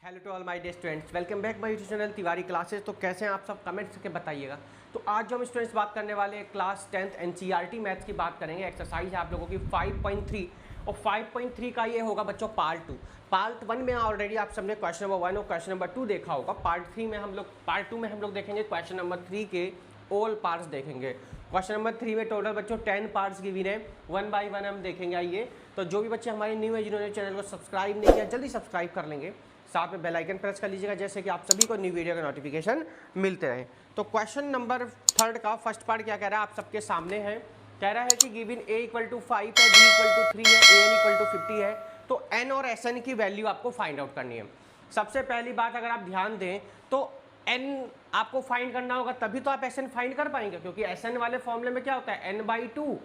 Hello to all my dear students, welcome back my YouTube channel Tiwari classes. तो कैसे हैं आप सब, कमेंट्स करके बताइएगा। तो आज जो हम स्टूडेंट्स बात करने वाले हैं क्लास 10th एनसीईआरटी मैथ्स की बात करेंगे। एक्सरसाइज है आप लोगों की 5.3 और 5.3 का ये होगा बच्चों पार्ट 2। पार्ट 1 में ऑलरेडी आप सबने क्वेश्चन नंबर 1 और क्वेश्चन नंबर 2 देखा होगा। पार्ट 2 में हम लोग देखेंगे क्वेश्चन नंबर 3 के ऑल पार्ट्स देखेंगे। क्वेश्चन नंबर 3 में टोटल बच्चों 10 पार्ट्स गिवन है, 1 बाय 1 हम देखेंगे। आइए, तो जो भी बच्चे हमारे न्यू है जिन्होंने चैनल को सब्सक्राइब नहीं किया जल्दी सब्सक्राइब कर लेंगे, साथ में बेल आइकन प्रेस कर लीजिएगा जैसे कि आप सभी को न्यू वीडियो का नोटिफिकेशन मिलते रहे। तो क्वेश्चन नंबर 3 का फर्स्ट पार्ट क्या कह रहा है आप सबके सामने है। कह रहा है कि गिवन a = 5 है, b = 3 है, an = 50 है, तो n और sn की वैल्यू आपको फाइंड आउट करनी है। सबसे पहली बात अगर आप ध्यान दें तो n आपको फाइंड करना होगा, तभी तो आप sn फाइंड कर पाएंगे, क्योंकि sn वाले फॉर्मूले में क्या होता है n/2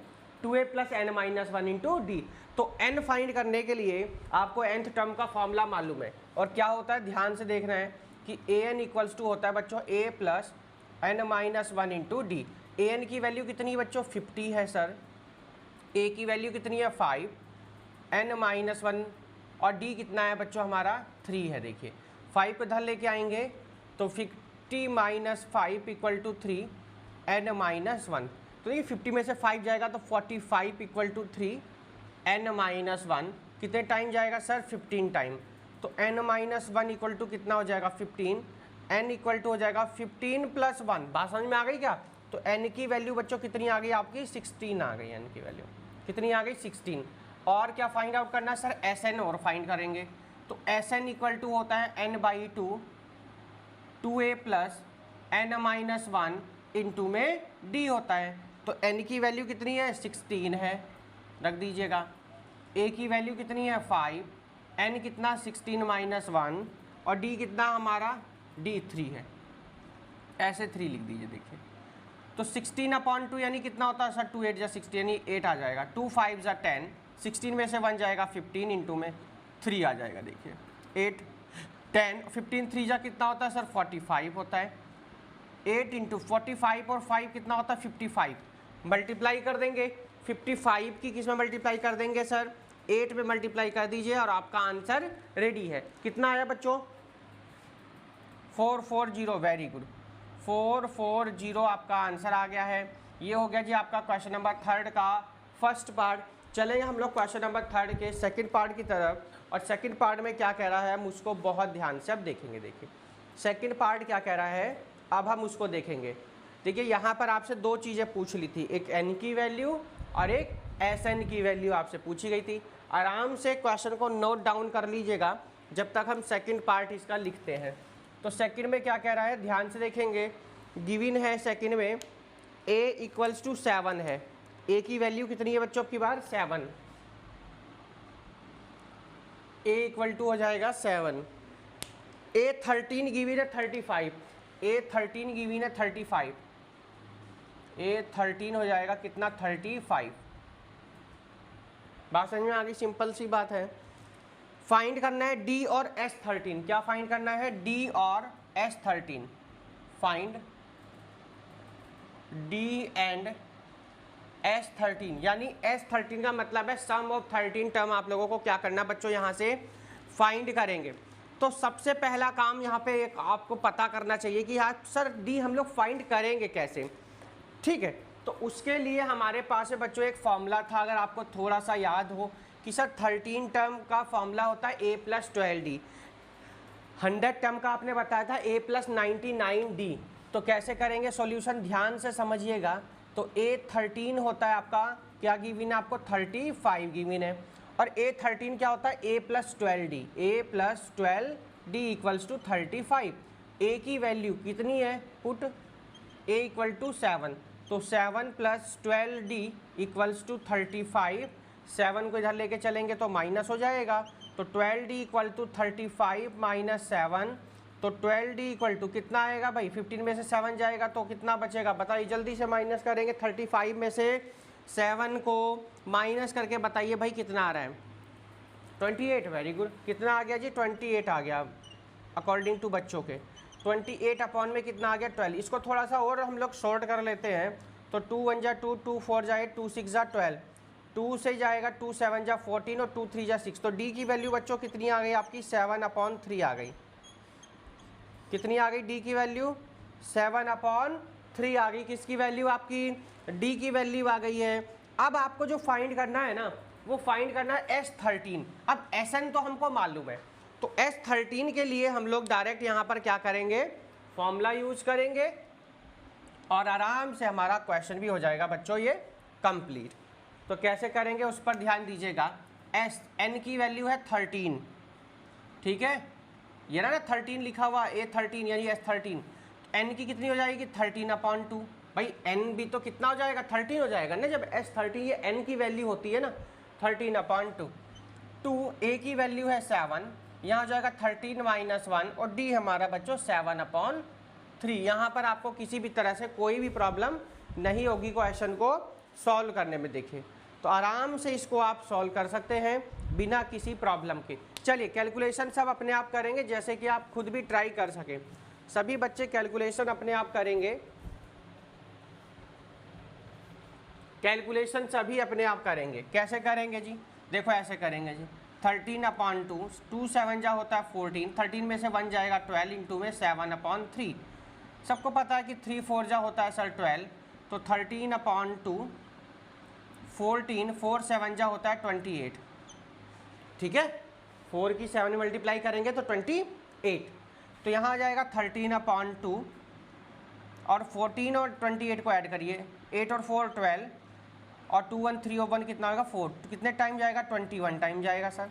2a + n - 1 × d। तो n फाइंड करने के लिए आपको nth टर्म का फॉर्मूला मालूम है, और क्या होता है ध्यान से देखना है कि an = होता है बच्चों a + n - 1 × d। an की वैल्यू कितनी बच्चों 50 है सर, a की वैल्यू कितनी है 5, n - 1 और d कितना है बच्चों हमारा 3 है। देखिए 5 को इधर लेके आएंगे तो 50 - 5 = 3 n - 1। तो ये 50 में से 5 जाएगा तो 45 = 3 n - 1 कितने टाइम जाएगा सर 15 टाइम। तो n - 1 = कितना हो जाएगा 15, n = हो जाएगा 15 + 1। बात समझ में आ गई क्या। तो n की वैल्यू बच्चों कितनी आ गई आपकी 16 आ गई। n की वैल्यू कितनी आ गई 16। और क्या फाइंड आउट करना है सर sn और फाइंड करेंगे। तो sn = होता है n/2 2a + n - 1 × में d होता है। तो n की वैल्यू कितनी है 16 है, रख दीजिएगा। a की वैल्यू कितनी है 5, n कितना 16 - 1 और d कितना हमारा d 3 है, ऐसे 3 लिख दीजिए। देखिए तो 16/2 यानी कितना होता है सर 2 8 = 60 यानी 8 आ जाएगा। 2 5 = 10, 16 में से 1 जाएगा 15 × में 3 आ जाएगा। देखिए 8 10 15 3 जा कितना होता है सर 45 होता है। 8 × 45 और 5 कितना होता है 55। मल्टीप्लाई कर देंगे 55 की किस में मल्टीप्लाई कर देंगे सर 8 में मल्टीप्लाई कर दीजिए और आपका आंसर रेडी है। कितना आया बच्चों 440। वेरी गुड, 440 आपका आंसर आ गया है। ये हो गया जी आपका क्वेश्चन नंबर 3 का फर्स्ट पार्ट। चलेंगे हम लोग क्वेश्चन नंबर 3 के सेकंड पार्ट की तरफ, और सेकंड पार्ट में क्या कह रहा है हम उसको बहुत ध्यान से अब देखेंगे। देखिए सेकंड पार्ट क्या कह रहा है अब हम उसको देखेंगे। देखिए यहाँ पर आपसे दो चीज़ें पूछ ली थी, एक n की वैल्यू और एक sn की वैल्यू आपसे पूछी गई थी। आराम से क्वेश्चन को नोट डाउन कर लीजिएगा जब तक हम सेकंड पार्ट इसका लिखते हैं। तो सेकंड में क्या कह रहा है ध्यान से देखेंगे। गिवन है सेकंड में a = 7 है। a की वैल्यू कितनी है बच्चों आपकी बार 7, a = हो जाएगा 7। a 13 गिवन है 35, a 13 गिवन है 35, a 13 हो जाएगा कितना 35। बात समझ में आ गई, सिंपल सी बात है। फाइंड करना है d और s13। क्या फाइंड करना है d और s13। Find d and s13, यानी s13 का मतलब है सम ऑफ 13 टर्म आप लोगों को क्या करना बच्चों यहाँ से फाइंड करेंगे। तो सबसे पहला काम यहाँ पे एक आपको पता करना चाहिए कि यार सर d हम लोग फाइंड करेंगे कैसे। ठीक है, तो उसके लिए हमारे पास है बच्चों एक फॉर्मूला था, अगर आपको थोड़ा सा याद हो कि सर 13 टर्म का फॉर्मूला होता है a + 12d। 100 टर्म का आपने बताया था a + 99d। तो कैसे करेंगे सॉल्यूशन ध्यान से समझिएगा। तो a 13 होता है आपका क्या गिवन है आपको 35 गिवन है, और a 13 क्या होता है a + 12d। a + 12d = 35। a की वैल्यू कितनी है पुट a = 7, तो 7 + 12d = 35। 7 को इधर लेके चलेंगे तो माइनस हो जाएगा, तो 12d = 35 - 7, तो 12d = कितना आएगा भाई 15 में से 7 जाएगा तो कितना बचेगा बताइए, जल्दी से माइनस करेंगे। 35 में से 7 को माइनस करके बताइए भाई कितना आ रहा है 28। वेरी गुड, कितना आ गया जी 28 आ गया अकॉर्डिंग टू बच्चों के। 28 अपॉन में कितना आ गया 12। इसको थोड़ा सा और हम लोग शॉर्ट कर लेते हैं। तो 2 1 = 2, 2 4 = 8, 2 6 = 12, 2 से जाएगा 2 7 = 14 और 2 3 = 6। तो d की वैल्यू बच्चों कितनी आ गई आपकी 7/3 आ गई। कितनी आ गई डी की वैल्यू 7/3 आ गई। किसकी वैल्यू आपकी डी की वैल्यू आ गई है। अब आपको जो फाइंड करना है ना वो फाइंड करना है S13। अब Sn तो हमको मालूम है, तो S13 के लिए हम लोग डायरेक्ट यहाँ पर क्या करेंगे, फॉर्मूला यूज करेंगे और आराम से हमारा क्वेश्चन भी हो जाएगा बच्चों ये कंप्लीट। तो कैसे करेंगे उस पर ध्यान दीजिएगा। Sn की वैल्यू है 13, ठीक है, ये ना 13 लिखा हुआ A13 यानी S13। n की कितनी हो जाएगी 13/2। भाई n भी तो कितना हो जाएगा 13 हो जाएगा ना, जब S13 ये n की वैल्यू होती है ना 13/2। 2 a की वैल्यू है 7, यहाँ हो जाएगा 13 - 1 और d हमारा बच्चों 7/3। यहाँ पर आपको किसी भी तरह से कोई भी प्रॉब्लम नहीं होगी क्वेश्चन को सॉल्व करने में। देखिए तो आराम से इसको आप सॉल्व कर सकते हैं बिना किसी प्रॉब्लम के। चलिए कैलकुलेशन सब अपने आप करेंगे जैसे कि आप खुद भी ट्राई कर सकें। सभी बच्चे कैलकुलेशन अपने आप करेंगे, कैलकुलेशन सभी अपने आप करेंगे। कैसे करेंगे जी, देखो ऐसे करेंगे जी। 13/2, 2 7 जा होता है 14, 13 में से 1 जाएगा 12, इंटू में 7/3। सबको पता है कि 3 4 जा होता है सर 12, तो 13/2 14, 4 7 जा होता है 28, ठीक है। 4 की 7 में मल्टीप्लाई करेंगे तो 28, तो यहाँ आ जाएगा 13/2 और 14 और 28 को ऐड करिए, 8 और 4 12 और 2 1 3 और 1 कितना होगा 4, तो कितने टाइम जाएगा 21 टाइम जाएगा सर।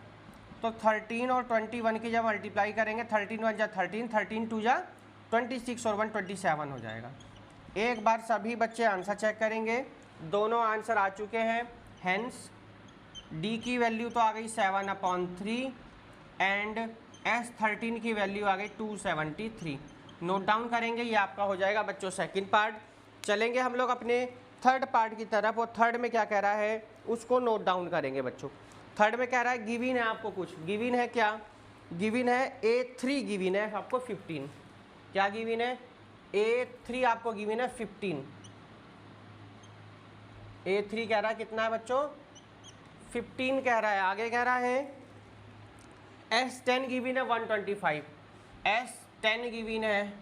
तो 13 और 21 की जब मल्टीप्लाई करेंगे 13 1 जा 13, 13 2 जा 26 और 1 27 हो जाएगा। एक बार सभी बच्चे आंसर चेक करेंगे, दोनों आंसर आ चुके हैं। हेंस डी की वैल्यू तो आ गई 7/3 एंड S13 की वैल्यू आ गई 273। नोट डाउन करेंगे, ये आपका हो जाएगा बच्चों सेकंड पार्ट। चलेंगे हम लोग अपने थर्ड पार्ट की तरफ, और थर्ड में क्या कह रहा है उसको नोट डाउन करेंगे बच्चों। थर्ड में कह रहा है गिविन है आपको कुछ, गिविन है क्या, गिविन है A3 गिविन है आपको 15। क्या गिविन है A3 आपको गिविन है 15। A3 कह रहा है कितना है बच्चों 15 कह रहा है। आगे कह रहा है S10 गिविन है 125, S10 गिविन है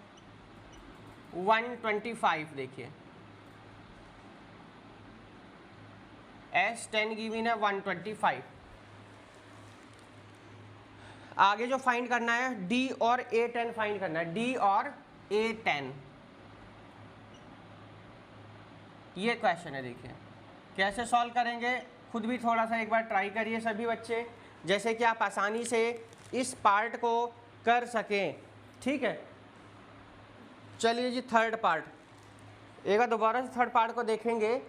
125। देखिए S10 गिविन है 125। आगे जो फाइंड करना है D और A10 फाइंड करना है, D और A10 ये क्वेश्चन है। देखिए कैसे सॉल्व करेंगे, खुद भी थोड़ा सा एक बार ट्राई करिए सभी बच्चे, जैसे कि आप आसानी से इस पार्ट को कर सकें, ठीक है। चलिए जी थर्ड पार्ट, एक बार दोबारा से थर्ड पार्ट को देखेंगे।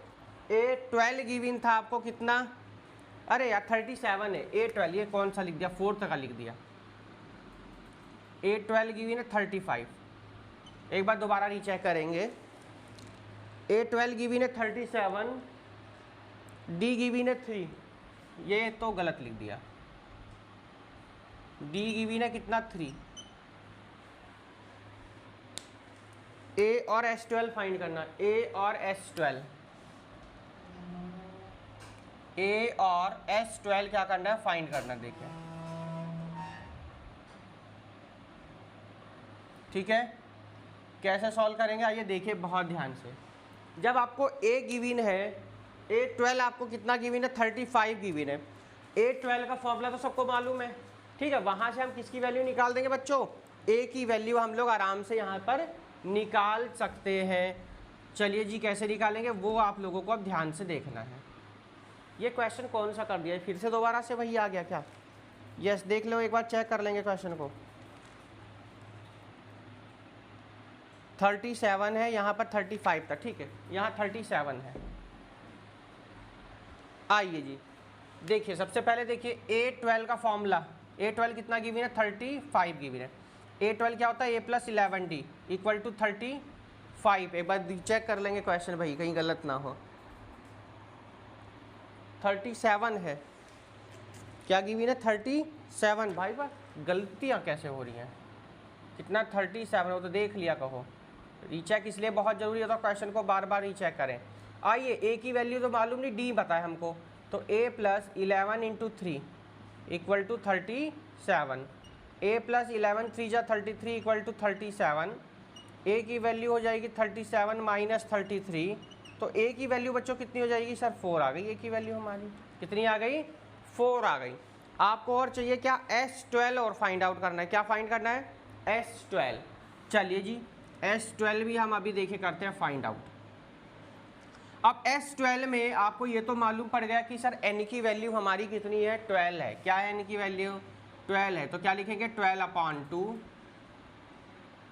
A12 गिविन था आपको कितना, अरे यार 37 है। A12 ये कौन सा लिख दिया, 4 का लिख दिया। A12 गिविन है 35। एक बार दोबारा रीचेक करेंगे। A12 गिविन है 37, D गिविन है 3, ये तो गलत लिख दिया। D गिविन है कितना 3। A और S12 फाइंड करना, A और S12, A और S12 क्या करना है फाइंड करना। देखिए ठीक है, कैसे सॉल्व करेंगे आइए देखिए बहुत ध्यान से। जब आपको A गिविन है, A12 आपको कितना गिविन है 35 गिविन है। A12 का फॉर्मूला तो सबको मालूम है, ठीक है। वहाँ से हम किसकी वैल्यू निकाल देंगे बच्चों, A की वैल्यू हम लोग आराम से यहाँ पर निकाल सकते हैं। चलिए जी कैसे निकालेंगे वो आप लोगों को अब ध्यान से देखना है। ये क्वेश्चन कौन सा कर दिया है, फिर से दोबारा से वही आ गया क्या, यस देख लो एक बार चेक कर लेंगे क्वेश्चन को। 37 है, यहाँ पर 35 था, ठीक है, यहाँ 37 है। आइए जी देखिए सबसे पहले देखिए A12 का फॉर्मूला, A12 कितना गिवन है 35 गिवन है। A12 क्या होता है A+11D इक्वल टू 35। एक बार चेक कर लेंगे क्वेश्चन भाई कहीं गलत ना हो। 37 है, क्या गिवन है 37। भाई बस गलतियाँ कैसे हो रही हैं, कितना 37 हो तो देख लिया कहो। रीचेक इसलिए बहुत ज़रूरी होता है, क्वेश्चन को बार बार रीचेक करें। आइए A की वैल्यू तो मालूम नहीं, D बताए हमको, तो A+11 × 3 equal to 37। A plus 11 3 जा 33 इक्वल टू 37, ए की वैल्यू हो जाएगी 37 माइनस 33, तो ए की वैल्यू बच्चों कितनी हो जाएगी सर 4 आ गई, ए की वैल्यू हमारी कितनी आ गई 4 आ गई। आपको और चाहिए क्या S12 और फाइंड आउट करना है, क्या फाइंड करना है S12। चलिए जी S12 भी हम अभी देखे करते हैं फाइंड आउट। अब S12 में आपको ये तो मालूम पड़ गया कि सर n की वैल्यू हमारी कितनी है 12 है, क्या है n की वैल्यू 12 है, तो क्या लिखेंगे 12/2,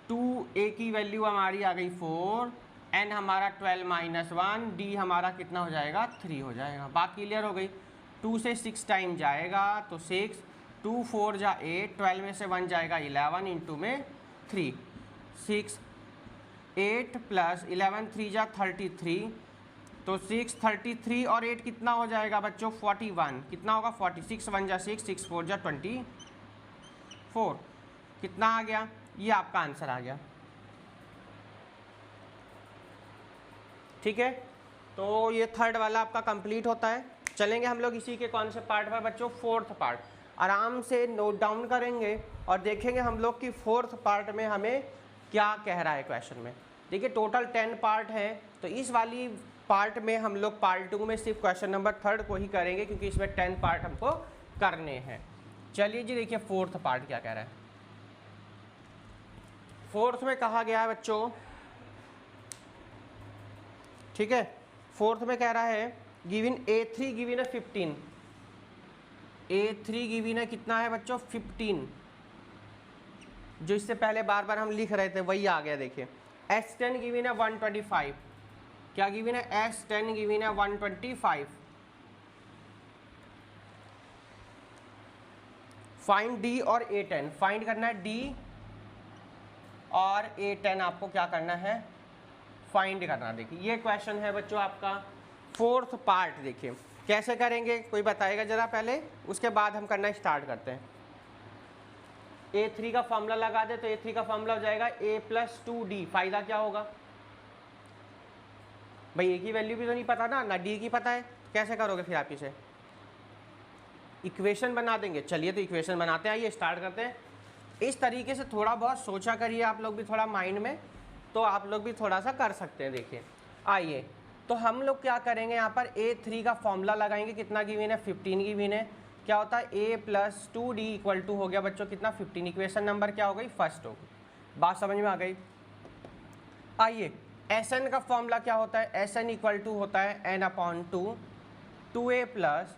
2 a की वैल्यू हमारी आ गई 4, n हमारा 12 माइनस 1, d हमारा कितना हो जाएगा 3 हो जाएगा। बात क्लियर हो गई। 2 से 6 टाइम जाएगा तो 6, 2 4 जा 8, 12 में से 1 जाएगा 11, इंटू में 3, 6 8 प्लस 11 3 जा 33, तो 6 33 और 8 कितना हो जाएगा बच्चों 41, कितना होगा 46, 1 जा 6, 6 4 जा 24, कितना आ गया, ये आपका आंसर आ गया। ठीक है, तो ये थर्ड वाला आपका कंप्लीट होता है। चलेंगे हम लोग इसी के कौन से पार्ट पर बच्चों, फोर्थ पार्ट। आराम से नोट डाउन करेंगे और देखेंगे हम लोग कि फोर्थ पार्ट में हमें क्या कह रहा है क्वेश्चन में। देखिए टोटल 10 पार्ट है, तो इस वाली पार्ट में हम लोग पार्ट 2 में सिर्फ क्वेश्चन नंबर 3 को ही करेंगे, क्योंकि इसमें 10 पार्ट हमको करने हैं। चलिए जी देखिए फोर्थ पार्ट क्या कह रहा है। फोर्थ में कहा गया है बच्चों, ठीक है, फोर्थ में कह रहा है गिवन A3 गिवन है 15, A3 गिवन है कितना है बच्चों 15, जो इससे पहले बार बार हम लिख रहे थे वही आ गया। देखिए S10 गिवन है 125, क्या गिवन है S10 गिवन है 125, फाइंड D और A10, फाइंड करना है D और A10 आपको क्या करना है फाइंड करना। देखिए ये क्वेश्चन है बच्चों आपका फोर्थ पार्ट। देखिए कैसे करेंगे कोई बताएगा जरा पहले, उसके बाद हम करना स्टार्ट करते हैं। A3 का फॉर्मूला लगा दे तो A3 का फॉर्मूला हो जाएगा A प्लस 2D। फायदा क्या होगा भाई, A की वैल्यू भी तो नहीं पता ना D की पता है, कैसे करोगे फिर आप इसे, इक्वेशन बना देंगे। चलिए तो इक्वेशन बनाते हैं, आइए स्टार्ट करते हैं। इस तरीके से थोड़ा बहुत सोचा करिए आप लोग भी थोड़ा माइंड में, तो आप लोग भी थोड़ा सा कर सकते हैं। देखिए आइए तो हम लोग क्या करेंगे, यहाँ पर A3 का फॉर्मूला लगाएंगे, कितना गिवन है 15 गिवन है, क्या होता है A plus 2D equal to हो गया बच्चों कितना 15, इक्वेशन नंबर क्या हो गई फर्स्ट हो गई। बात समझ में आ गई। आइए Sn का फॉर्मूला क्या होता है, Sn इक्वल टू होता है n/2, 2a plus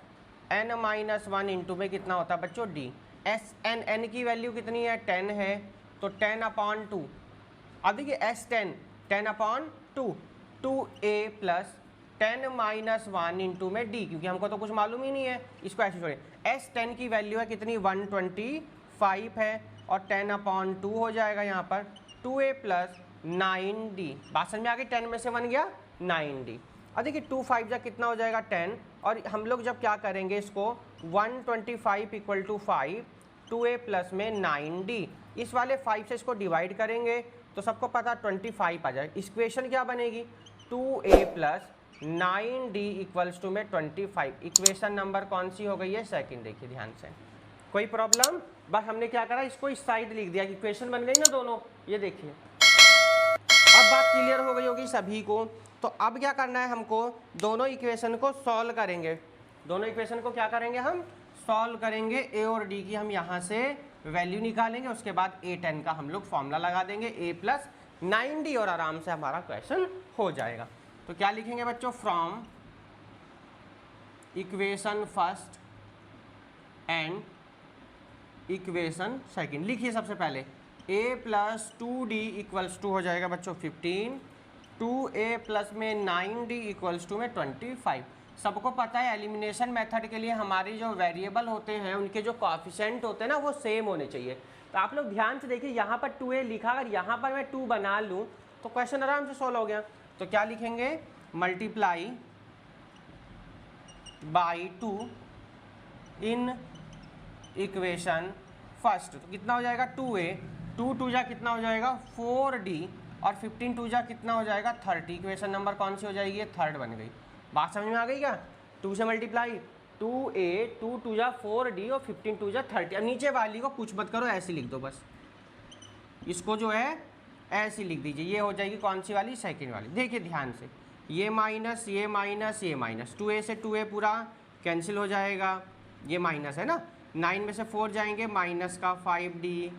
n minus 1 into में कितना होता है बच्चों D। Sn n की वैल्यू कितनी है 10 है, तो 10/2। अब देखिए S10 10/2, 2a plus 10 minus 1 into में D, क्योंकि हमको तो कुछ मालूम ही नहीं है, इसको ऐसे छोड़िए। S10 की वैल्यू है कितनी 125 है, और 10/2 हो जाएगा यहाँ पर 2a प्लस 9D। बात समझ में आ गई, 10 में से 1 गया 9D। अब देखिए 2 5 जा कितना हो जाएगा 10, और हम लोग जब क्या करेंगे इसको 125 इक्वल टू 5, 2a प्लस में 9D, इस वाले 5 से इसको डिवाइड करेंगे तो सबको पता 25 आ जाएगा। इक्वेशन क्या बनेगी 2a plus 9D equals to में 25। इक्वेशन नंबर कौन सी हो गई है सेकंड। देखिए ध्यान से, कोई प्रॉब्लम, बस हमने क्या करा इसको इस साइड लिख दिया, इक्वेशन बन गई ना दोनों। ये देखिए अब बात क्लियर हो गई होगी सभी को। तो अब क्या करना है हमको, दोनों इक्वेशन को सॉल्व करेंगे। दोनों इक्वेशन को क्या करेंगे हम सॉल्व करेंगे, A और D की हम यहाँ से वैल्यू निकालेंगे, उसके बाद A10 का हम लोग फॉर्मूला लगा देंगे A प्लस 9D, और आराम से हमारा क्वेश्चन हो जाएगा। तो क्या लिखेंगे बच्चों, from equation first and equation second. लिखिए सबसे पहले A plus 2D equals to हो जाएगा बच्चों 15, 2a प्लस में 9D इक्वल्स टू में 25। सबको पता है एलिमिनेशन मेथड के लिए हमारे जो वेरिएबल होते हैं उनके जो कोएफिशिएंट होते हैं ना वो सेम होने चाहिए। तो आप लोग ध्यान से देखिए, यहाँ पर 2a लिखा, अगर यहाँ पर मैं 2 बना लूँ तो क्वेश्चन आराम से सॉल्व हो गया। तो क्या लिखेंगे, multiply by 2 in equation first, तो कितना हो जाएगा 2a, 2 2 जा कितना हो जाएगा 4D, और 15 2 जा कितना हो जाएगा 30। इक्वेशन नंबर कौन सी हो जाएगी, ये थर्ड बन गई। बात समझ में आ गई क्या, 2 से मल्टीप्लाई, 2a 2 2 जा 4d और 15 2 जा 30। अब नीचे वाली को कुछ मत करो, ऐसे लिख दो बस, इसको जो है ऐसे लिख दीजिए। ये हो जाएगी कौन सी वाली, सेकंड वाली। देखिए ध्यान से, ये माइनस ये माइनस ये माइनस, 2a से 2a पूरा कैंसिल हो जाएगा, ये माइनस है ना। 9 में से 4 जाएंगे माइनस का 5d,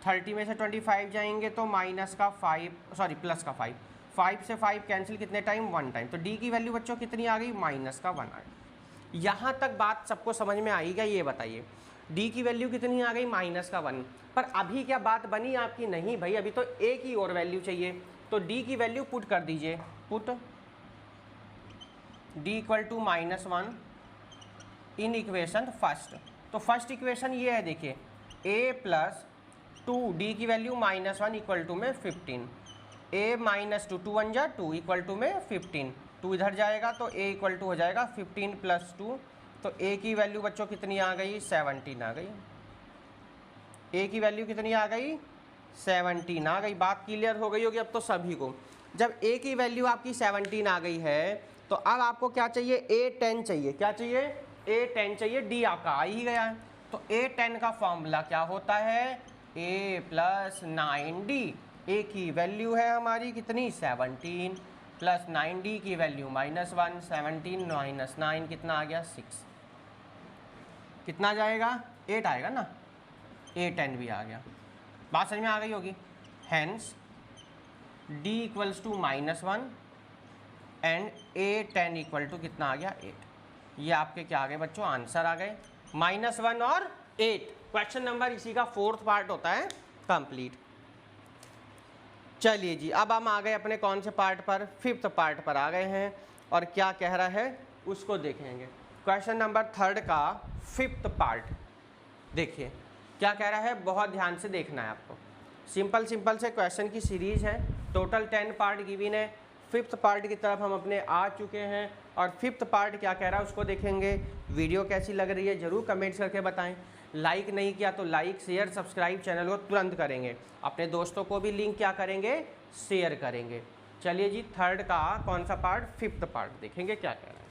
30 में से 25 जाएंगे तो माइनस का 5 सॉरी प्लस का 5, 5 से 5 कैंसिल कितने टाइम, 1 टाइम। तो d की वैल्यू बच्चों कितनी आ गई, माइनस का 1 आ गई। यहाँ तक बात सबको समझ में आएगा, ये बताइए d की वैल्यू कितनी आ गई, माइनस का 1। पर अभी क्या बात बनी आपकी, नहीं भाई, अभी तो a की और वैल्यू चाहिए। तो d की वैल्यू पुट कर दीजिए, put d equal to -1 in equation first. तो फर्स्ट इक्वेशन ये है, देखिए a प्लस 2 d की वैल्यू -1 इक्वल टू में 15, a माइनस 2 2 1 जा 2 इक्वल टू में 15, 2 इधर जाएगा तो a इक्वल टू हो जाएगा 15 प्लस 2। तो a की वैल्यू बच्चों कितनी आ गई, 17 आ गई। a की वैल्यू कितनी आ गई, 17 आ गई। बात क्लियर हो गई होगी अब तो सभी को। जब a की वैल्यू आपकी 17 आ गई है तो अब आपको क्या चाहिए, a10 चाहिए। क्या चाहिए, a10 चाहिए। d आपका आ ही गया है। तो a10 का फॉर्मूला क्या होता है, a प्लस 9d। a की वैल्यू है हमारी कितनी, 17 प्लस 9d की वैल्यू -1, 17 माइनस 9 कितना आ गया, 6। कितना जाएगा, 8 आएगा ना, a10 भी आ गया। बात समझ में आ गई होगी। Hence d equals to -1 and a10 equal to कितना आ गया, 8। ये आपके क्या आ गए बच्चों, आंसर आ गए, -1 और 8। क्वेश्चन नंबर इसी का 4th पार्ट होता है कंप्लीट। चलिए जी, अब हम आ गए अपने कौन से पार्ट पर, 5th पार्ट पर आ गए हैं। और क्या कह रहा है उसको देखेंगे। क्वेश्चन नंबर 3 का 5th पार्ट देखिए क्या कह रहा है, बहुत ध्यान से देखना है आपको। सिंपल सिंपल से क्वेश्चन की सीरीज है, टोटल 10 पार्ट गिवन है। 5th पार्ट की तरफ हम अपने आ चुके हैं और 5th पार्ट क्या कह रहा है उसको देखेंगे। वीडियो कैसी लग रही है ज़रूर कमेंट्स करके बताएं। लाइक नहीं किया तो लाइक शेयर सब्सक्राइब चैनल को तुरंत करेंगे। अपने दोस्तों को भी लिंक क्या करेंगे, शेयर करेंगे। चलिए जी, 3rd का कौन सा पार्ट, 5th पार्ट देखेंगे क्या कह रहा है।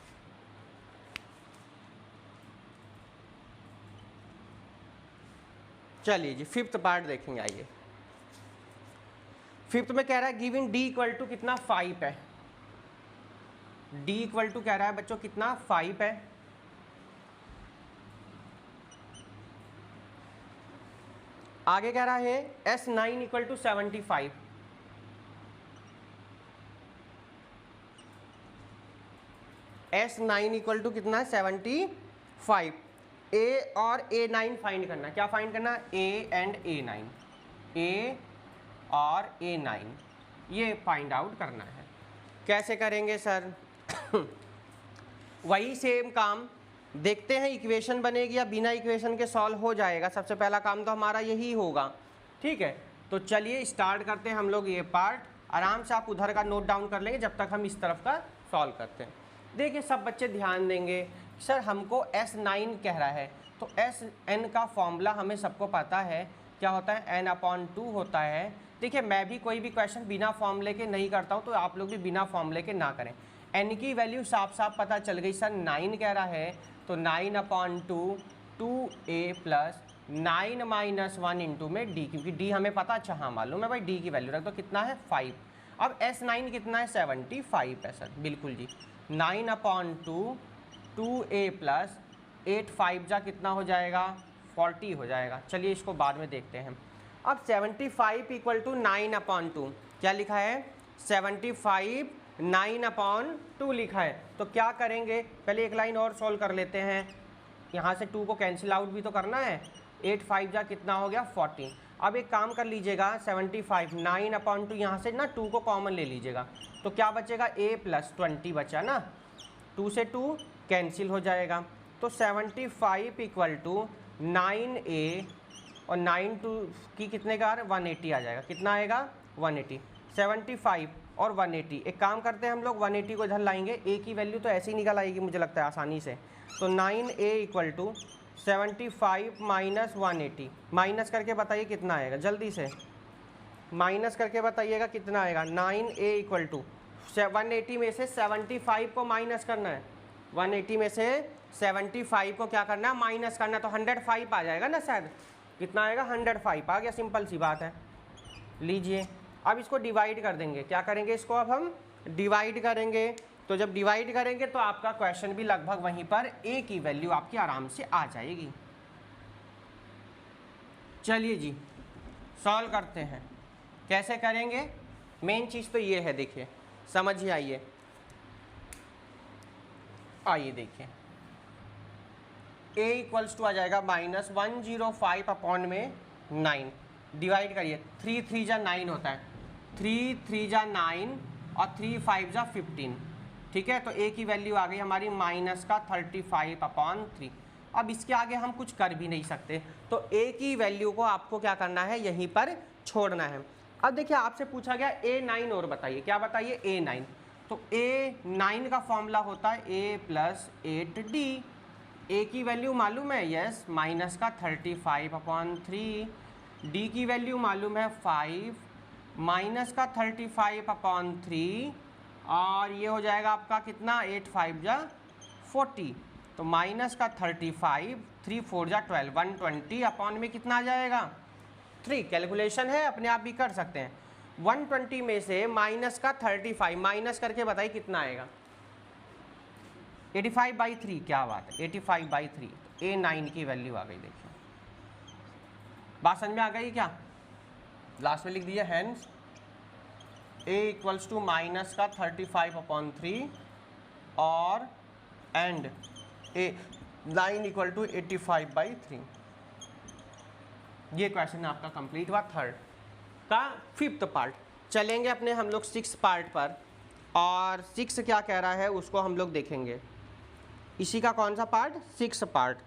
चलिए जी, 5th पार्ट देखेंगे, आइए। 5th में कह रहा है गिवन d इक्वल टू कितना, 5 है। d इक्वल टू कह रहा है बच्चों कितना, 5 है। आगे कह रहा है S9 equal to 75। S9 equal to कितना है, 75। A और A9 फाइंड करना। क्या फाइंड करना, A एंड A9, A और A9 ये फाइंड आउट करना है। कैसे करेंगे सर वही सेम काम, देखते हैं इक्वेशन बनेगी या बिना इक्वेशन के सॉल्व हो जाएगा। सबसे पहला काम तो हमारा यही होगा, ठीक है। तो चलिए स्टार्ट करते हैं हम लोग ये पार्ट। आराम से आप उधर का नोट डाउन कर लेंगे जब तक हम इस तरफ का सॉल्व करते हैं। देखिए सब बच्चे ध्यान देंगे, सर हमको S9 कह रहा है तो Sn का फॉर्मूला हमें सबको पता है क्या होता है, n/2 होता है। देखिए मैं भी कोई भी क्वेश्चन बिना फॉर्मूले के नहीं करता हूँ, तो आप लोग भी बिना फॉर्मूले के ना करें। n की वैल्यू साफ साफ पता चल गई, सर 9 कह रहा है तो 9/2 2a प्लस 9 माइनस 1 इंटू में d, क्योंकि d हमें पता, अच्छा हाँ मालूम है भाई, d की वैल्यू रख दो, कितना है 5। अब S9 कितना है, 75 है सर, बिल्कुल जी। 9/2 2a प्लस 8 5 जा कितना हो जाएगा, 40 हो जाएगा। चलिए इसको बाद में देखते हैं। अब 75 इक्वल टू 9/2 क्या लिखा है, 75 9/2 लिखा है। तो क्या करेंगे, पहले एक लाइन और सॉल्व कर लेते हैं। यहाँ से 2 को कैंसिल आउट भी तो करना है। 8 5 जा कितना हो गया, 40। अब एक काम कर लीजिएगा, 75 9/2 यहाँ से ना 2 को कॉमन ले लीजिएगा तो क्या बचेगा, a प्लस 20 बचा ना, 2 से 2 कैंसिल हो जाएगा। तो 75 इक्वल टू 9a और 9 2 की कितने का 180 आ जाएगा, कितना आएगा 180। 75 और 180, एक काम करते हैं हम लोग 180 को इधर लाएंगे, a की वैल्यू तो ऐसे ही निकल आएगी मुझे लगता है आसानी से। तो 9a equal to 75 minus 180, minus करके बताइए कितना आएगा, जल्दी से माइनस करके बताइएगा कितना आएगा। 9a इक्वल टू 180 में से 75 को माइनस करना है, 180 में से 75 को क्या करना है, माइनस करना, तो 105 आ जाएगा ना शायद, कितना आएगा 105 आ गया, सिंपल सी बात है। लीजिए अब इसको डिवाइड कर देंगे, क्या करेंगे इसको अब हम डिवाइड करेंगे, तो जब डिवाइड करेंगे तो आपका क्वेश्चन भी लगभग वहीं पर ए की वैल्यू आपकी आराम से आ जाएगी। चलिए जी सॉल्व करते हैं, कैसे करेंगे, मेन चीज़ तो ये है, देखिए समझिए, आइए देखिए a इक्वल्स टू आ जाएगा -105 अपॉन में 9, डिवाइड करिए, 3 3 जा 9 होता है, 3 3 जा 9 और 3 5 जा 15, ठीक है। तो a की वैल्यू आ गई हमारी -35 अपॉन 3। अब इसके आगे हम कुछ कर भी नहीं सकते, तो a की वैल्यू को आपको क्या करना है, यहीं पर छोड़ना है। अब देखिए आपसे पूछा गया a9 और बताइए, क्या बताइए a9, तो a9 का फॉर्मूला होता है a + 8d, a की वैल्यू मालूम है, यस, माइनस का 35 अपॉन 3, d की वैल्यू मालूम है 5 माइनस का 35 अपॉन 3, और ये हो जाएगा आपका कितना, 8 5 जा 40, तो माइनस का 35, 3 4 जा 12, 120 अपॉन में कितना आ जाएगा 3, कैलकुलेशन है अपने आप भी कर सकते हैं। 120 में से माइनस का 35 माइनस करके बताइए कितना आएगा, 85/3, क्या बात है, 85/3, a9 की वैल्यू आ गई। देखिए बात समझ में आ गई क्या, लास्ट में लिख दिया hence a equals to minus का 35 अपॉन 3 और एंड a9 इक्वल टू 85/3। ये क्वेश्चन आपका कंप्लीट हुआ थर्ड का। फिफ्थ पार्ट चलेंगे अपने हम लोग 6 पार्ट पर, और 6 क्या कह रहा है उसको हम लोग देखेंगे। इसी का कौन सा पार्ट, 6 पार्ट,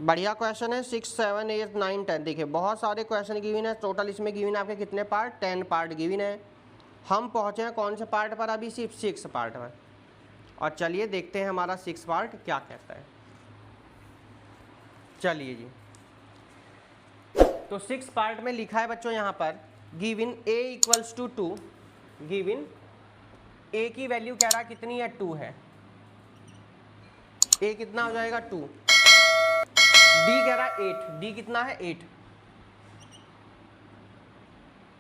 बढ़िया क्वेश्चन है। 6 7 8 9 10, देखिए बहुत सारे क्वेश्चन गिवन है, टोटल इसमें गिवन है आपके कितने पार्ट, 10 पार्ट गिवन है। हम पहुँचे हैं कौन से पार्ट पर, अभी सिर्फ 6 पार्ट पर, और चलिए देखते हैं हमारा 6 पार्ट क्या कहता है। चलिए जी, तो 6 पार्ट में लिखा है बच्चों यहाँ पर, given a equals to 2, given a की वैल्यू कह रहा है कितनी है, 2 है, a कितना हो जाएगा 2, d कह रहा है 8, d कितना है 8,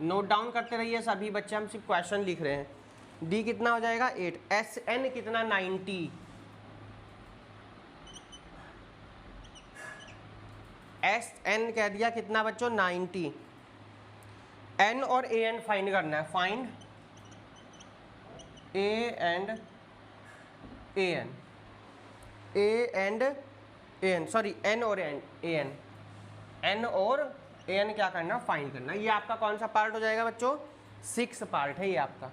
नोट डाउन करते रहिए सभी बच्चे, हम सिर्फ क्वेश्चन लिख रहे हैं। d कितना हो जाएगा 8, sn कितना 90, sn कह दिया कितना बच्चों 90, n और an फाइंड करना है, find a and an, a and an, sorry n और an, n और an क्या करना, फाइंड करना। ये आपका कौन सा पार्ट हो जाएगा बच्चों, 6 पार्ट है ये आपका,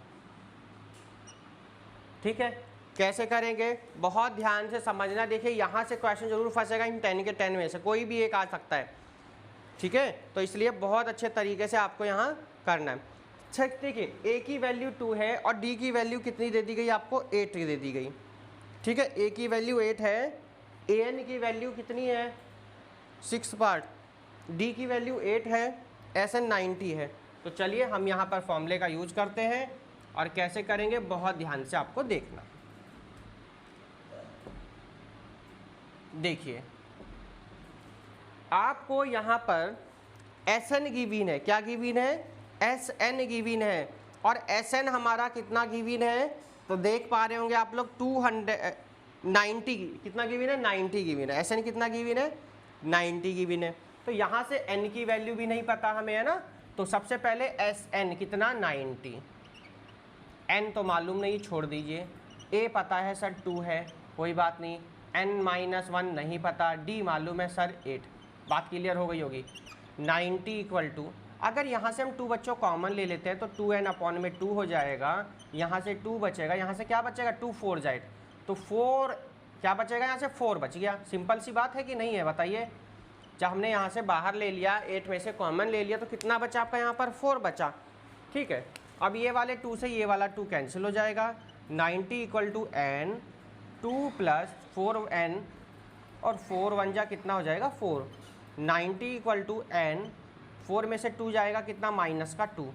ठीक है। कैसे करेंगे बहुत ध्यान से समझना, देखिए यहाँ से क्वेश्चन जरूर फंसेगा, इन 10 के 10 में से कोई भी एक आ सकता है, ठीक है, तो इसलिए बहुत अच्छे तरीके से आपको यहाँ करना है। अच्छा देखिए a की वैल्यू 2 है और d की वैल्यू कितनी दे दी गई आपको, 8 दे दी गई, ठीक है, a की वैल्यू 8 है, an की वैल्यू कितनी है 6 पार्ट, d की वैल्यू 8 है, sn 90 है। तो चलिए हम यहाँ पर फॉर्मूले का यूज करते हैं, और कैसे करेंगे बहुत ध्यान से आपको देखना। देखिए आपको यहाँ पर Sn गिवन है, क्या गिवन है, Sn गिवन है, और Sn हमारा कितना गिवन है, तो देख पा रहे होंगे आप लोग 290, कितना गिवन है 90 गिवन है, Sn कितना गिवन है 90 गिवन है। तो यहाँ से n की वैल्यू भी नहीं पता हमें, है ना, तो सबसे पहले Sn कितना 90, n तो मालूम नहीं, छोड़ दीजिए, a पता है सर 2 है, कोई बात नहीं, n-1 नहीं पता, d मालूम है सर 8, बात क्लियर हो गई होगी। 90 इक्वल टू, अगर यहाँ से हम 2 बच्चों कॉमन ले लेते हैं तो 2n अपॉन में 2 हो जाएगा, यहाँ से 2 बचेगा, यहाँ से क्या बचेगा 2 4 जाए, तो 4 क्या बचेगा, यहाँ से 4 बच गया, सिंपल सी बात है कि नहीं है बताइए। जब हमने यहाँ से बाहर ले लिया, 8 में से कॉमन ले लिया, तो कितना बचा आपका यहाँ पर 4 बचा, ठीक है। अब ये वाले 2 से ये वाला 2 कैंसिल हो जाएगा, 90 इक्वल टू n, 2 + 4n, और 4 1 जा कितना हो जाएगा 4, 90 इक्वल टू n, 4 में से 2 जाएगा कितना, -2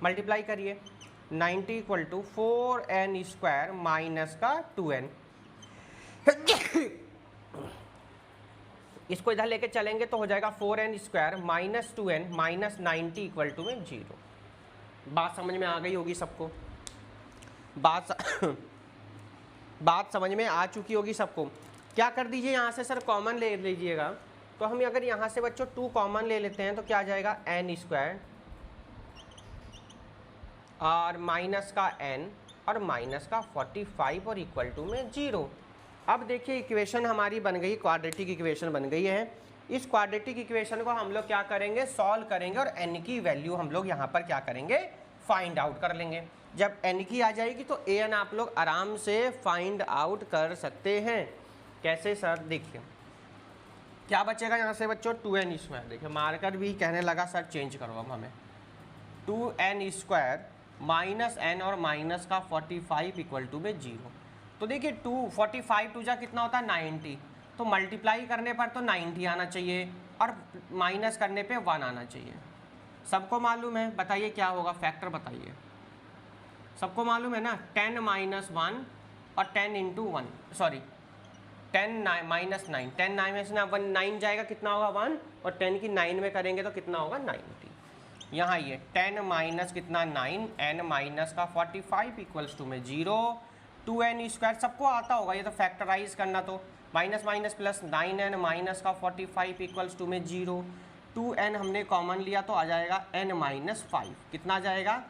मल्टीप्लाई करिए, 90 इक्वल टू 4n² -2n, इसको इधर लेके चलेंगे तो हो जाएगा 4n square minus 2n minus 90 equal to में 0। बात समझ में आ गई होगी सबको, बात समझ में आ चुकी होगी सबको। क्या कर दीजिए यहाँ से सर कॉमन ले लीजिएगा, तो हम अगर यहाँ से बच्चों 2 कॉमन ले लेते हैं तो क्या आ जाएगा n स्क्वायर और माइनस का n और माइनस का 45 और इक्वल टू में 0। अब देखिए इक्वेशन हमारी बन गई, क्वाड्रेटिक इक्वेशन बन गई है। इस क्वाड्रेटिक इक्वेशन को हम लोग क्या करेंगे, सॉल्व करेंगे और n की वैल्यू हम लोग यहाँ पर क्या करेंगे, फाइंड आउट कर लेंगे। जब n की आ जाएगी तो an आप लोग आराम से फाइंड आउट कर सकते हैं। कैसे सर, देखिए क्या बचेगा यहाँ से बच्चों 2n स्क्वायर। देखिए मार्कर भी कहने लगा सर चेंज करो अब हमें, 2n स्क्वायर माइनस n और माइनस का 45 इक्वल टू में 0। तो देखिए 45 टू जा कितना होता है 90, तो मल्टीप्लाई करने पर तो 90 आना चाहिए और माइनस करने पे 1 आना चाहिए। सबको मालूम है, बताइए क्या होगा, फैक्टर बताइए। सबको मालूम है ना, 10 माइनस 1 और 10 इंटू 1, सॉरी 10 माइनस 9, 10 माइनस 9 जाएगा कितना होगा 1, और 10 की 9 में करेंगे तो कितना होगा 90। यहाँ ये 10 माइनस कितना 9, n माइनस का 45 इक्वल्स टू में 0, 2n स्क्वायर सबको आता होगा ये तो फैक्टराइज करना, तो minus minus plus 9n minus का 45 इक्वल्स टू में 0, 2n हमने कॉमन लिया तो आ जाएगा n माइनस 5, कितना आ जाएगा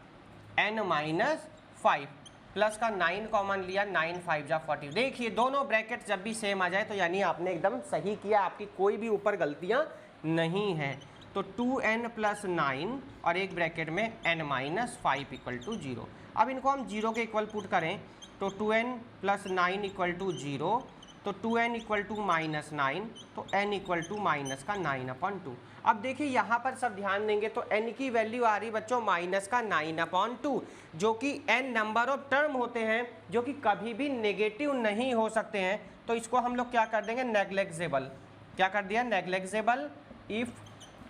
n माइनस 5 प्लस का 9 कॉमन लिया, 9 5 जा 40। देखिए दोनों ब्रैकेट जब भी सेम आ जाए तो यानी आपने एकदम सही किया, आपकी कोई भी ऊपर गलतियाँ नहीं है। तो 2n प्लस 9 और एक ब्रैकेट में n माइनस 5 इक्वल टू 0। अब इनको हम 0 के इक्वल पुट करें तो 2n प्लस 9 इक्वल टू 0, तो 2n इक्वल टू माइनस 9, तो n इक्वल टू माइनस का 9/2। अब देखिए यहाँ पर सब ध्यान देंगे तो n की वैल्यू आ रही बच्चों माइनस का 9/2, जो कि n नंबर ऑफ टर्म होते हैं जो कि कभी भी नेगेटिव नहीं हो सकते हैं। तो इसको हम लोग क्या कर देंगे, नेग्लेक्सेबल। क्या कर दिया, negligible. If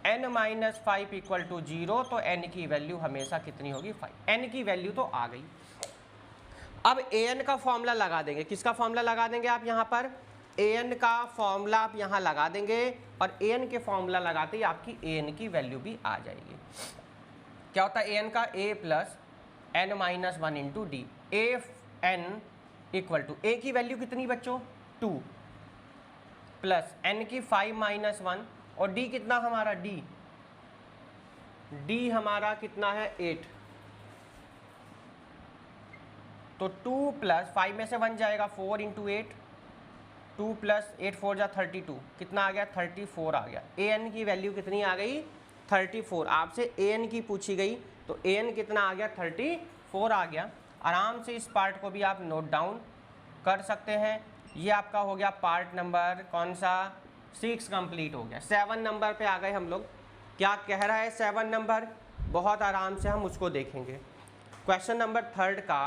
n minus 5 equal to 0, तो n की वैल्यू हमेशा कितनी होगी 5। n की वैल्यू तो आ गई। अब an का फॉर्मूला लगा देंगे, किसका फॉर्मूला लगा देंगे आप यहाँ पर, an का फॉर्मूला आप यहाँ लगा देंगे और an के फॉर्मूला लगाते ही आपकी an की वैल्यू भी आ जाएगी। क्या होता है an का, a plus n minus 1 into d. A n equal to a की वैल्यू कितनी बच्चों 2 प्लस n की 5 माइनस 1 और d कितना हमारा d हमारा कितना है 8। तो 2 प्लस 5 में से 1 जाएगा 4 इंटू 8, 2 प्लस 8 4 जा 32, कितना आ गया 34 आ गया। an की वैल्यू कितनी आ गई 34। आपसे an की पूछी गई तो an कितना आ गया 34 आ गया। आराम से इस पार्ट को भी आप नोट डाउन कर सकते हैं। ये आपका हो गया पार्ट नंबर कौन सा 6 कंप्लीट हो गया। 7 नंबर पे आ गए हम लोग। क्या कह रहा है 7 नंबर, बहुत आराम से हम उसको देखेंगे। क्वेश्चन नंबर 3 का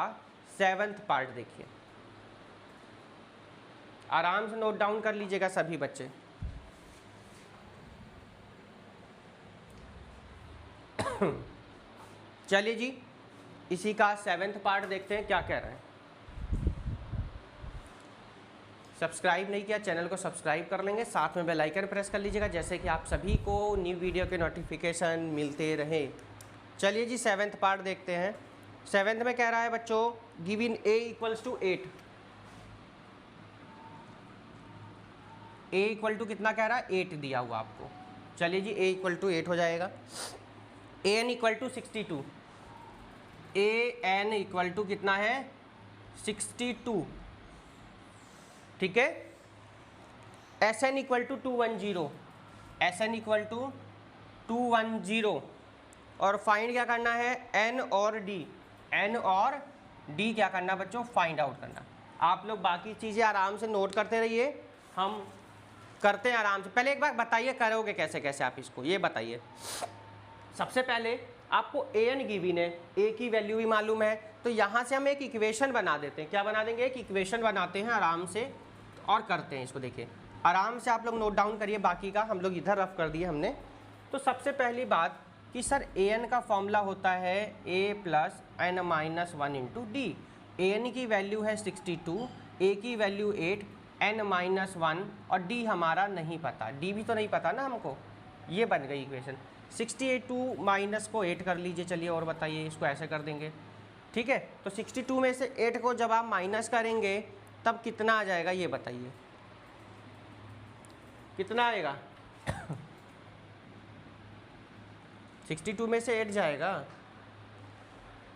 7th पार्ट देखिए, आराम से नोट डाउन कर लीजिएगा सभी बच्चे। चलिए जी, इसी का 7th पार्ट देखते हैं क्या कह रहे हैं। सब्सक्राइब नहीं किया चैनल को सब्सक्राइब कर लेंगे, साथ में बेल आइकन प्रेस कर लीजिएगा जैसे कि आप सभी को न्यू वीडियो के नोटिफिकेशन मिलते रहे। चलिए जी 7th पार्ट देखते हैं। 7th में कह रहा है बच्चों given a equals to 8। a equal to कितना कह रहा है 8 दिया हुआ आपको। चलिए जी a इक्वल टू 8 हो जाएगा। an equal to 62, an equal to कितना है 62, ठीक है। Sn equal to 210, Sn equal to 210 और फाइंड क्या करना है n और d, n और d क्या करना बच्चों फाइंड आउट करना। आप लोग बाकी चीज़ें आराम से नोट करते रहिए, हम करते हैं आराम से। पहले एक बार बताइए करोगे कैसे कैसे आप इसको, ये बताइए। सबसे पहले आपको an गिवन है, a की वैल्यू भी मालूम है, तो यहाँ से हम एक इक्वेशन बना देते हैं। क्या बना देंगे, एक इक्वेशन बनाते हैं आराम से और करते हैं इसको। देखिए आराम से आप लोग नोट डाउन करिए, बाकी का हम लोग इधर रफ कर दिए हमने। तो सबसे पहली बात कि सर an का फॉर्मूला होता है a plus n minus 1 into D. an की वैल्यू है 62, a की वैल्यू 8, n-1 और d हमारा नहीं पता, d भी तो नहीं पता ना हमको। ये बन गई इक्वेशन। 62 माइनस को 8 कर लीजिए, चलिए और बताइए, इसको ऐसे कर देंगे, ठीक है। तो 62 में से 8 को जब आप माइनस करेंगे तब कितना आ जाएगा ये बताइए, कितना आएगा? 62 में से 8 जाएगा,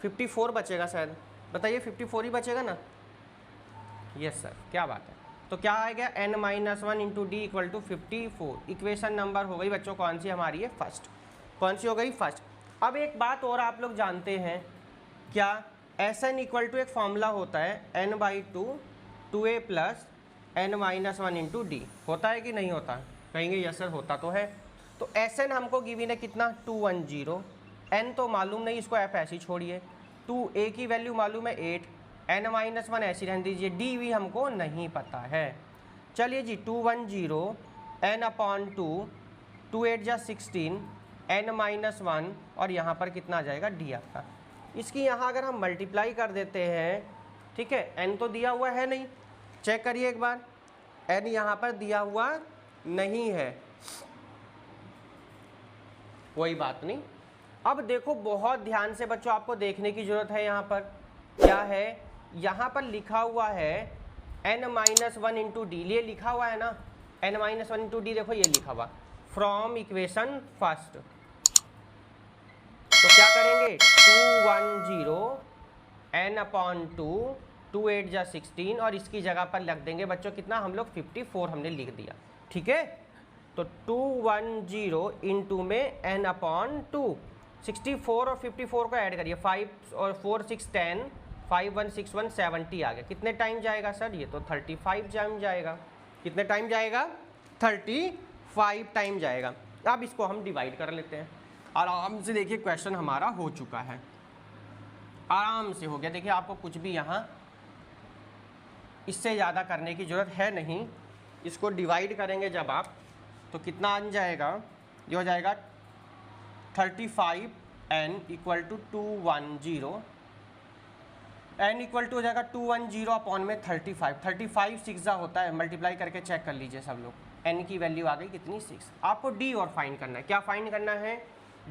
54 बचेगा शायद, बताइए 54 ही बचेगा ना? यस सर, क्या बात है। तो क्या आएगा n-1 into d equal to 54। Equation number हो गई बच्चों कौन सी हमारी है? फर्स्ट। कौन सी हो गई? फर्स्ट। अब एक बात और आप लोग जानते हैं क्या, Sn इक्वल टू एक फॉर्मूला होता है n/2 2a plus n-1 into D, होता है कि नहीं होता? कहेंगे यस सर होता तो है। तो Sn हमको गिवन है कितना? 210। n तो मालूम नहीं, इसको f ऐसी छोड़िए। 2a की वैल्यू मालूम है 8, n-1 ऐसी रहने दीजिए, डी भी हमको नहीं पता है। चलिए जी 210 n/2 2 8 जा 16 n-1 और यहाँ पर कितना आ जाएगा? डी आपका। इसकी यहाँ अगर हम मल्टीप्लाई कर देते हैं, ठीक है, n तो दिया हुआ है नहीं, चेक करिए एक बार, n यहाँ पर दिया हुआ नहीं है, कोई बात नहीं। अब देखो बहुत ध्यान से बच्चों आपको देखने की जरूरत है, यहाँ पर क्या है, यहाँ पर लिखा हुआ है n-1 इंटू डी, ये लिखा हुआ है ना n-1 इंटू डी, देखो ये लिखा हुआ फ्रॉम इक्वेशन फर्स्ट। तो क्या करेंगे? 210 n/2 2 8 जा 16 और इसकी जगह पर लग देंगे बच्चों कितना, हम लोग 54 हमने लिख दिया, ठीक है। तो 210 इंटू में n/2 64 और 54 को ऐड करिए, 5 और 4 6 10 5 1 6 1 70 आ गया। कितने टाइम जाएगा सर? ये तो 35 टाइम जाएगा। कितने टाइम जाएगा? 35 टाइम जाएगा। अब इसको हम डिवाइड कर लेते हैं, आराम से देखिए क्वेश्चन हमारा हो चुका है, आराम से हो गया। देखिए आपको कुछ भी यहाँ इससे ज़्यादा करने की ज़रूरत है नहीं। इसको डिवाइड करेंगे जब आप, तो कितना आ जाएगा? ये हो जाएगा 35n equal to 210, n equal to हो जाएगा 210 अपॉन में 35 6 होता है, मल्टीप्लाई करके चेक कर लीजिए सब लोग, n की वैल्यू आ गई कितनी? 6। आपको d और फाइंड करना है। क्या फाइंड करना है?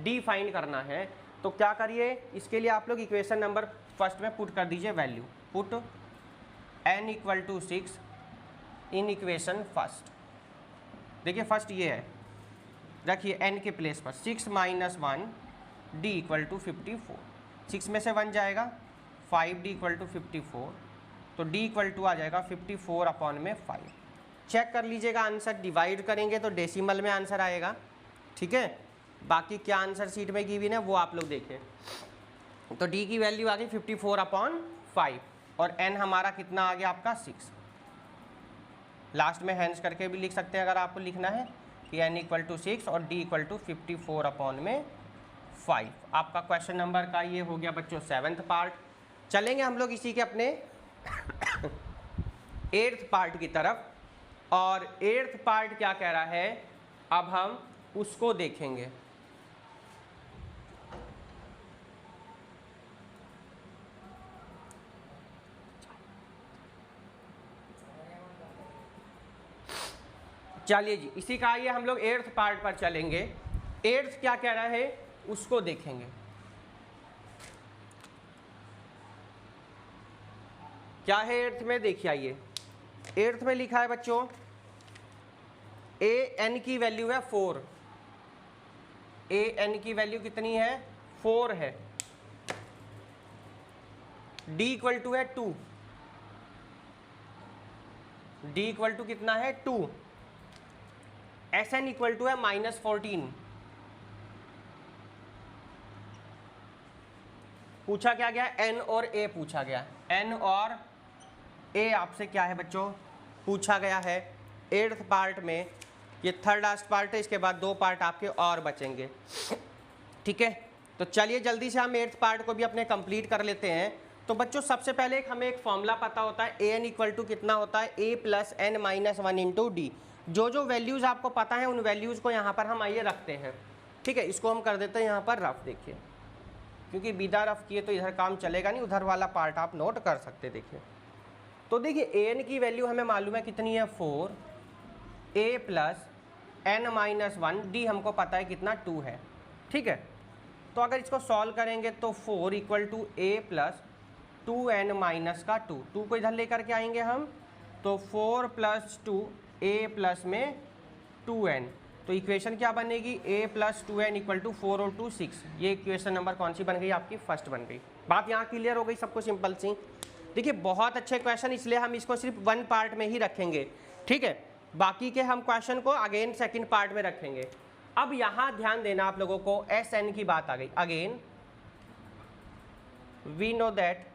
d फाइंड करना है। तो क्या करिए, इसके लिए आप लोग इक्वेशन नंबर फर्स्ट में पुट कर दीजिए value, put n equal to 6 in equation first. देखिए फर्स्ट ये है, रखिए n के प्लेस पर 6 माइनस 1 d इक्वल टू 54, 6 में से 1 जाएगा 5d इक्वल टू 54, तो d इक्वल टू आ जाएगा 54 अपॉन में 5। चेक कर लीजिएगा आंसर, डिवाइड करेंगे तो डेसिमल में आंसर आएगा, ठीक है। बाकी क्या आंसर शीट में गिवन है वो आप लोग देखें। तो d की वैल्यू आ गई 54 अपॉन 5 और n हमारा कितना आ गया आपका? 6। लास्ट में हैंस करके भी लिख सकते हैं अगर आपको लिखना है कि n इक्वल टू 6 और d इक्वल टू 54 अपॉन में 5। आपका क्वेश्चन नंबर का ये हो गया बच्चों 7th पार्ट। चलेंगे हम लोग इसी के अपने 8th पार्ट की तरफ, और 8th पार्ट क्या कह रहा है अब हम उसको देखेंगे। चलिए जी, इसी का आइए हम लोग 8th पार्ट पर चलेंगे। 8th क्या कह रहा है उसको देखेंगे। क्या है 8th में? देखिए आइए, 8th में लिखा है बच्चों an की वैल्यू है 4, an की वैल्यू कितनी है? 4 है। d इक्वल टू है 2, d इक्वल टू कितना है? 2। Sn इक्वल टू है -14। पूछा क्या गया? n और a पूछा गया, n और a आपसे क्या है बच्चों पूछा गया है 8th पार्ट में। ये 3rd लास्ट पार्ट है, इसके बाद 2 पार्ट आपके और बचेंगे, ठीक है। तो चलिए जल्दी से हम 8th पार्ट को भी अपने कंप्लीट कर लेते हैं। तो बच्चों सबसे पहले हमें एक फॉर्मूला पता होता है, an इक्वल टू कितना होता है? a plus n-1 into D. जो जो वैल्यूज़ आपको पता है उन वैल्यूज़ को यहाँ पर हम आइए रखते हैं, ठीक है। इसको हम कर देते हैं यहाँ पर रफ, देखिए, क्योंकि बिना रफ किए तो इधर काम चलेगा नहीं, उधर वाला पार्ट आप नोट कर सकते। देखिए तो देखिए ए एन की वैल्यू हमें मालूम है कितनी है 4, ए प्लस एन माइनस 1, डी हमको पता है कितना 2 है। ठीक है, तो अगर इसको सॉल्व करेंगे तो 4 equal to a plus 2n minus का 2 को इधर लेकर के आएंगे हम, तो 4 प्लस 2 ए प्लस में 2n, तो इक्वेशन क्या बनेगी a plus 2n equal to 4 और 2 6। ये इक्वेशन नंबर कौन सी बन गई आपकी? फर्स्ट बन गई। बात यहाँ क्लियर हो गई सबको, सिंपल सी। देखिए बहुत अच्छे क्वेश्चन, इसलिए हम इसको सिर्फ वन पार्ट में ही रखेंगे। ठीक है, बाकी के हम क्वेश्चन को अगेन सेकंड पार्ट में रखेंगे। अब यहाँ ध्यान देना आप लोगों को, एस एन की बात आ गई। अगेन वी नो दैट,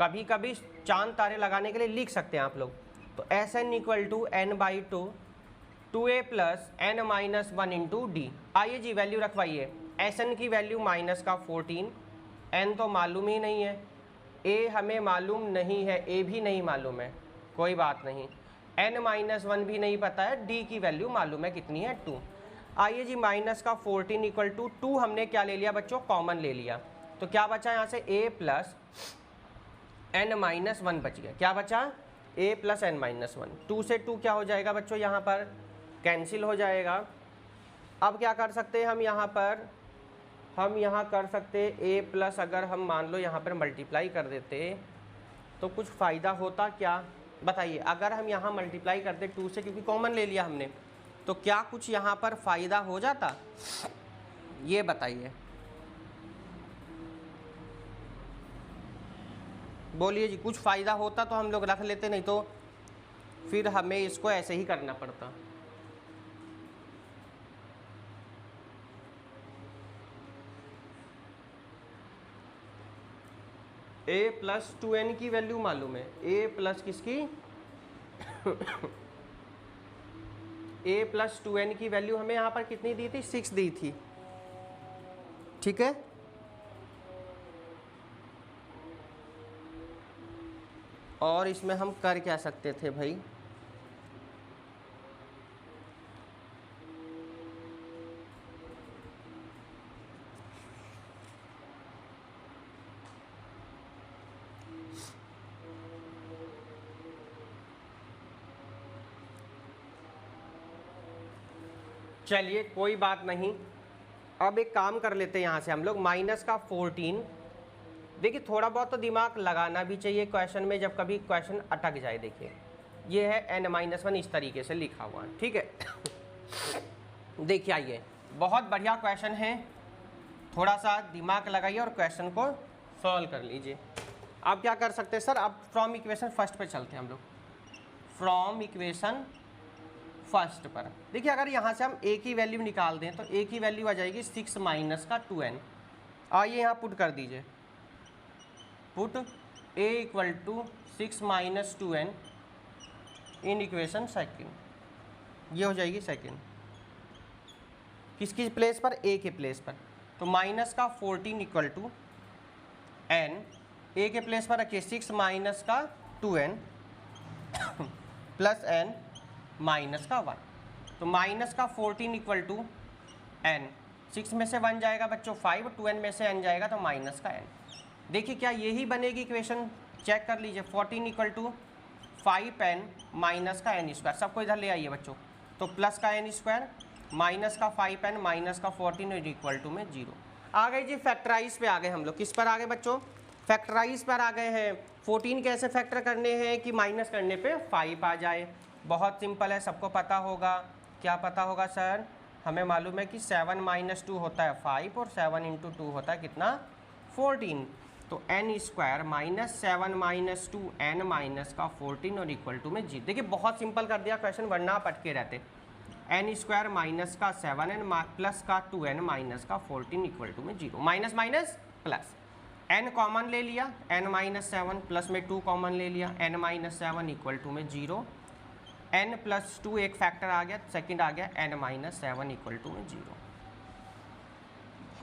कभी कभी चांद तारे लगाने के लिए लिख सकते हैं आप लोग, तो s n equal to n by 2 a plus n minus 1 into d. आइए जी वैल्यू रखवाइए। एस एन की वैल्यू माइनस का 14, एन तो मालूम ही नहीं है, ए हमें मालूम नहीं है, ए भी नहीं मालूम है, कोई बात नहीं, एन माइनस 1 भी नहीं पता है, डी की वैल्यू मालूम है कितनी है 2। आइए जी माइनस का 14 इक्वल टू 2 हमने क्या ले लिया बच्चों? कॉमन ले लिया, तो क्या बचा यहाँ से? ए प्लस एन माइनस 1 बच गया। क्या बचा? ए प्लस एन माइनस 1। 2 से 2 क्या हो जाएगा बच्चों? यहाँ पर कैंसिल हो जाएगा। अब क्या कर सकते हैं हम यहाँ पर? हम यहाँ कर सकते ए प्लस, अगर हम मान लो यहाँ पर मल्टीप्लाई कर देते तो कुछ फ़ायदा होता क्या? बताइए, अगर हम यहाँ मल्टीप्लाई करते 2 से, क्योंकि कॉमन ले लिया हमने, तो क्या कुछ यहाँ पर फ़ायदा हो जाता? ये बताइए, बोलिए जी, कुछ फ़ायदा होता तो हम लोग रख लेते, नहीं तो फिर हमें इसको ऐसे ही करना पड़ता। ए प्लस 2n की वैल्यू मालूम है, ए प्लस किसकी? ए प्लस 2n की वैल्यू हमें यहाँ पर कितनी दी थी? 6 दी थी। ठीक है, और इसमें हम कर क्या सकते थे भाई? चलिए कोई बात नहीं, अब एक काम कर लेते हैं यहाँ से हम लोग, माइनस का 14। देखिए थोड़ा बहुत तो दिमाग लगाना भी चाहिए क्वेश्चन में, जब कभी क्वेश्चन अटक जाए। देखिए ये है n माइनस 1, इस तरीके से लिखा हुआ है। ठीक है, देखिए आइए, बहुत बढ़िया क्वेश्चन है, थोड़ा सा दिमाग लगाइए और क्वेश्चन को सॉल्व कर लीजिए। आप क्या कर सकते हैं सर? अब फ्रॉम इक्वेशन फर्स्ट पे चलते हैं हम लोग, फ्रॉम इक्वेशन फर्स्ट पर। देखिए अगर यहाँ से हम a की वैल्यू निकाल दें तो a की वैल्यू आ जाएगी 6 माइनस का 2n। आइए यहाँ पुट कर दीजिए, put a equal to 6 minus 2n in equation second. ये हो जाएगी सेकेंड, किसकी प्लेस पर? a के प्लेस पर। तो माइनस का 14 इक्वल टू n, a के प्लेस पर रखिए 6 माइनस का 2n प्लस n माइनस का 1। तो माइनस का 14 इक्वल टू n, 6 में से 1 जाएगा बच्चों 5, 2n में से n जाएगा तो माइनस का n। देखिए क्या यही बनेगी इक्वेशन? चेक कर लीजिए, 14 इक्वल टू 5n माइनस का n स्क्वायर, सबको इधर ले आइए बच्चों, तो प्लस का n स्क्वायर माइनस का 5n माइनस का 14 इक्वल टू में 0 आ गई जी। फैक्टराइज पे आ गए हम लोग, किस पर आ गए बच्चों? फैक्टराइज पर आ गए हैं। 14 कैसे फैक्टर करने हैं कि माइनस करने पे 5 आ जाए? बहुत सिंपल है, सबको पता होगा। क्या पता होगा सर? हमें मालूम है कि 7 माइनस 2 होता है 5 और 7 इंटू 2 होता है कितना? 14। तो n square minus 7 minus 2 n minus का 14 और इक्वल टू में 0। देखिए बहुत सिंपल कर दिया क्वेश्चन, वरना आप अटके रहते। n स्क्वायर माइनस का 7n प्लस का 2n माइनस का 14 इक्वल टू में 0। Minus minus plus, n common ले लिया, n माइनस 7 प्लस में 2 कॉमन ले लिया, n माइनस 7 इक्वल टू में 0। n प्लस 2 एक फैक्टर आ गया, सेकंड आ गया n माइनस 7 इक्वल टू में 0।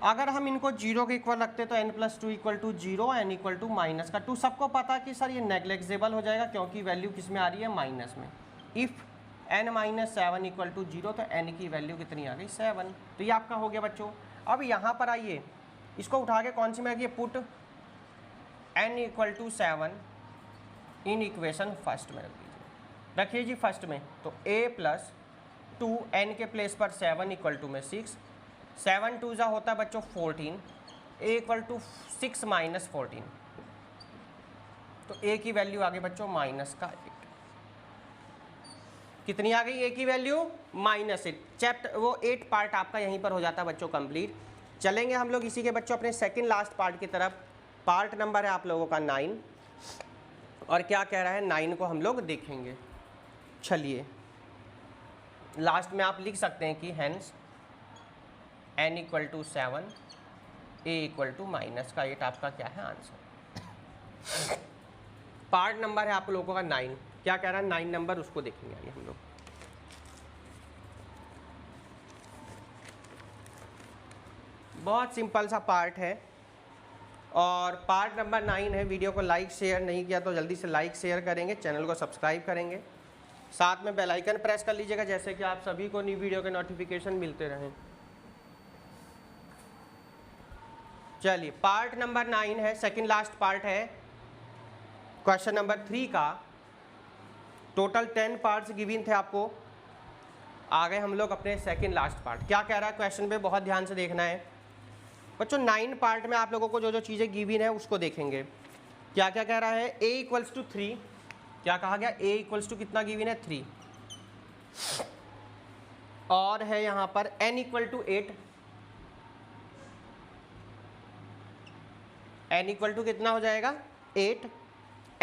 अगर हम इनको 0 के इक्वल रखते तो n plus 2 equal to 0, n equal to minus का 2। सबको पता कि सर ये नेग्लेक्जेबल हो जाएगा क्योंकि वैल्यू किस में आ रही है? माइनस में। If n minus 7 equal to 0 तो n की वैल्यू कितनी आ गई? 7। तो ये आपका हो गया बच्चों। अब यहाँ पर आइए, इसको उठा के कौन सी में रखिए? Put n equal to 7 in equation first में रख दीजिए। रखिए जी फर्स्ट में, तो a प्लस 2n के प्लेस पर 7 इक्वल टू में 6, 7 2 जा होता है बच्चों 14, a इक्वल टू 6 माइनस 14, तो a की वैल्यू आ गई बच्चों माइनस का 8। कितनी आ गई a की वैल्यू? -8। चैप्टर वो 8 पार्ट आपका यहीं पर हो जाता है बच्चों कंप्लीट। चलेंगे हम लोग इसी के बच्चों अपने सेकंड लास्ट पार्ट की तरफ। पार्ट नंबर है आप लोगों का 9, और क्या कह रहा है 9 को हम लोग देखेंगे। चलिए लास्ट में आप लिख सकते हैं कि hence n equal to 7, a equal to minus का 8 आपका क्या है आंसर। पार्ट नंबर है आप लोगों का 9, क्या कह रहा है 9 नंबर, उसको देखेंगे आइए हम लोग। बहुत सिंपल सा पार्ट है, और पार्ट नंबर 9 है। वीडियो को लाइक शेयर नहीं किया तो जल्दी से लाइक शेयर करेंगे, चैनल को सब्सक्राइब करेंगे, साथ में बेल आइकन प्रेस कर लीजिएगा, जैसे कि आप सभी को न्यू वीडियो के नोटिफिकेशन मिलते रहें। चलिए पार्ट नंबर 9 है, सेकंड लास्ट पार्ट है क्वेश्चन नंबर 3 का। टोटल 10 पार्ट्स गिवन थे आपको। आ गए हम लोग अपने सेकंड लास्ट पार्ट। क्या कह रहा है क्वेश्चन पे बहुत ध्यान से देखना है बच्चों। 9 पार्ट में आप लोगों को जो जो चीज़ें गिवन है उसको देखेंगे। क्या क्या कह रहा है, a इक्वल्स टू 3, क्या कहा गया, a इक्वल्स टू कितना गिवन है 3, और है यहाँ पर n equal to 8, n equal to कितना हो जाएगा 8,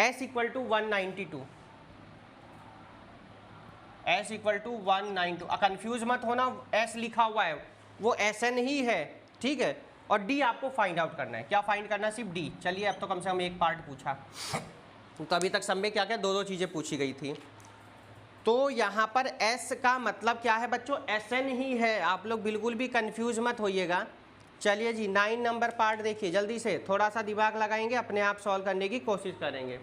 s equal to 192, s equal to 192। Confuse मत होना, s लिखा हुआ है वो SN ही है, ठीक है। और d आपको फाइंड आउट करना है। क्या फाइंड करना है, सिर्फ d। चलिए अब तो कम से कम एक पार्ट पूछा, तो अभी तक सब में क्या क्या दो चीज़ें पूछी गई थी। तो यहाँ पर s का मतलब क्या है बच्चों, SN ही है। आप लोग बिल्कुल भी कंफ्यूज मत होइएगा। चलिए जी 9 नंबर पार्ट देखिए जल्दी से, थोड़ा सा दिमाग लगाएंगे, अपने आप सॉल्व करने की कोशिश करेंगे।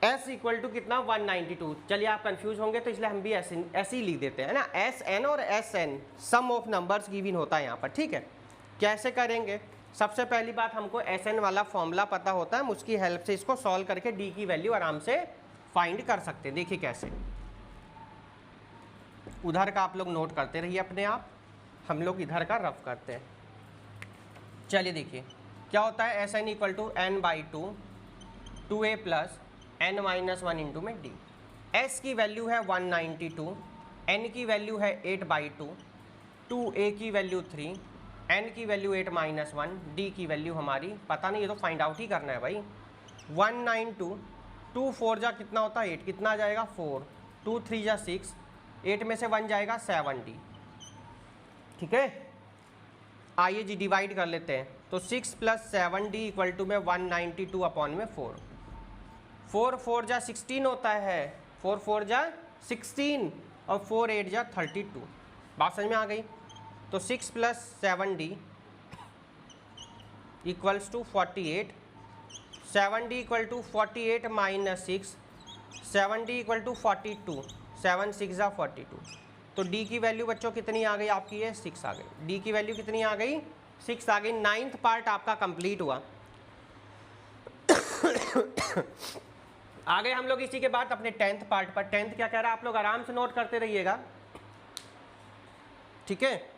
s इक्वल टू कितना 192। चलिए आप कंफ्यूज होंगे तो इसलिए हम भी ऐसे ही लिख देते हैं ना, SN और SN sum of numbers given होता है यहाँ पर, ठीक है। कैसे करेंगे, सबसे पहली बात हमको SN वाला फॉर्मूला पता होता है, हम उसकी हेल्प से इसको सॉल्व करके d की वैल्यू आराम से फाइंड कर सकते हैं। देखिए कैसे, उधर का आप लोग नोट करते रहिए अपने आप, हम लोग इधर का रफ करते हैं। चलिए देखिए क्या होता है, SN equal to n/2 2a plus n minus 1 into में d। s की वैल्यू है 192, n की वैल्यू है 8/2, 2a की वैल्यू 3, n की वैल्यू 8 माइनस 1, d की वैल्यू हमारी पता नहीं, ये तो फाइंड आउट ही करना है भाई। 192, 2 4 जा कितना होता है 8, कितना आ जाएगा 4, 2 3 जा 6, 8 में से 1 जाएगा 7d, ठीक है। आइए जी डिवाइड कर लेते हैं, तो 6 प्लस 7d इक्वल टू में 192 अपॉन में 4, 4 4 जा 16 होता है, 4 4 जा 16 और 4 8 जा 32। बात समझ में आ गई। तो 6 plus 7d equals to 48, 7d equal to 48 minus 6, 7d equal to 42, 7 6 जा 42। तो d की वैल्यू बच्चों कितनी आ गई आपकी, ये 6 आ गई। d की वैल्यू कितनी आ गई, 6 आ गई। 9th पार्ट आपका कंप्लीट हुआ। आ गए हम लोग इसी के बाद अपने 10th पार्ट पर। 10th क्या कह रहा है, आप लोग आराम से नोट करते रहिएगा, ठीक है।